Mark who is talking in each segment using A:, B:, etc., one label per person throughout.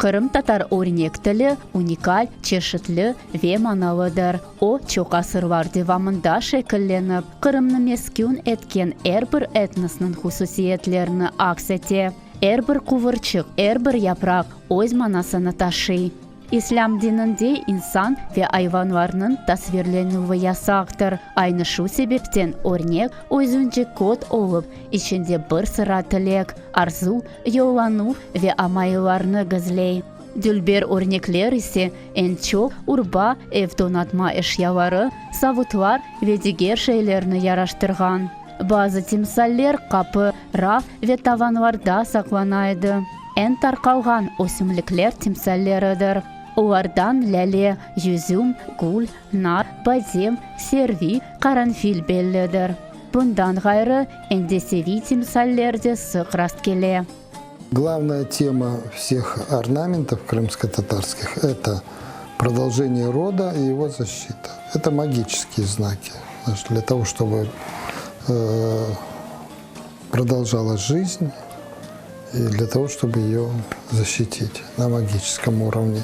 A: Kırım tatar örnek tili unikal, çeşitli ve manalıdır. O çok asırlar devamında şekillenip, Kırım'ı meskun etken her bir etnosının hususiyetlerini akseti. Her bir kıvırcık, her bir yaprak öz manasını taşır. İslam dininde insan ve hayvanlarının tasvirlenüvi yasaktır. Aynı şu sebepten örnek özünce kod olup, içinde bir sıra tilek, arzu, yollanı ve amaylarını gizley. Dilber örnekler ise en çok urba, ev donatma eşyaları, savutlar ve diğer şeylerini yaraştırgan. Bazı timsaller kapı, raf ve tavanlarda saklanaydı. En tarqalgan ösümlükler timsalleridir. Onlardan lale, yüzüm, gül, nar, badem, servi, karanfil bellidir. Bundan gayrı endesevi timsallerde sık rast келе.
B: Главная тема всех орнаментов крымско-татарских – это продолжение рода и его защита. Это магические знаки. Для того, чтобы продолжалась жизнь и для того, чтобы ее защитить на магическом уровне.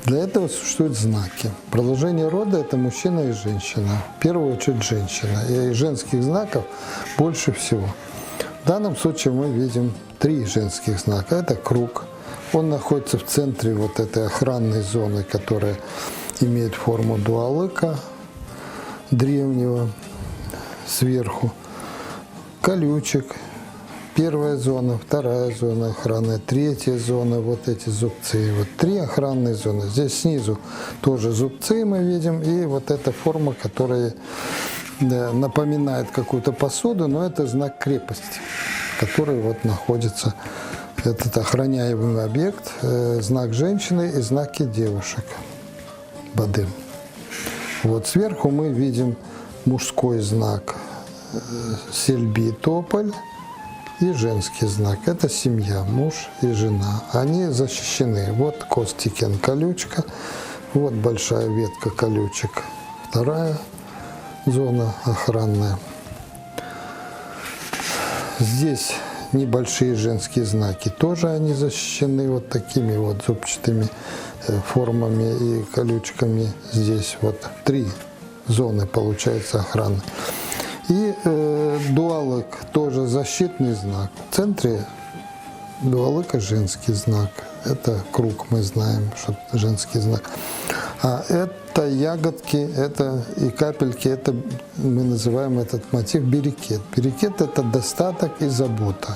B: Для этого существуют знаки. Продолжение рода – это мужчина и женщина. В первую очередь женщина. И женских знаков больше всего. В данном случае мы видим 3 женских знака. Это круг. Он находится в центре вот этой охранной зоны, которая имеет форму дуалыка древнего сверху. Колючек. Первая зона, вторая зона охраны, третья зона, вот эти зубцы. Вот 3 охранные зоны. Здесь снизу тоже зубцы мы видим. И вот эта форма, которая напоминает какую-то посуду, но это знак крепости, который вот находится, этот охраняемый объект, знак женщины и знаки девушек. Бадым. Вот сверху мы видим мужской знак сельби, тополь. И женский знак – это семья, муж и жена. Они защищены. Вот костикен, колючка, вот большая ветка колючек. Вторая зона охранная. Здесь небольшие женские знаки. Тоже они защищены вот такими вот зубчатыми формами и колючками. Здесь вот 3 зоны получается охраны. И дуалык тоже защитный знак. В центре дуалыка женский знак. Это круг, мы знаем, что женский знак. А это ягодки, это и капельки, это мы называем этот мотив берекет. Берекет – это достаток и забота.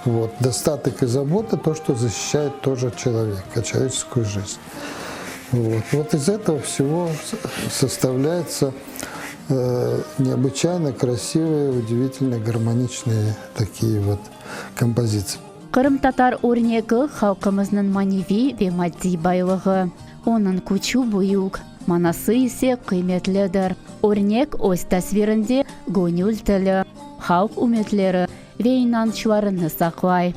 B: Вот. Достаток и забота – то, что защищает тоже человека, человеческую жизнь. Вот из этого всего составляется необычайно красивые, удивительно гармоничные такие вот композиции.
A: Kırım tatar örneği halkımızın manevi ve maddi baylığı. Onun küçü büyük, manası ise kıymetlidir. Örnek öz tasvirinde gönül tili, halk ümitleri ve inançlarını saklay.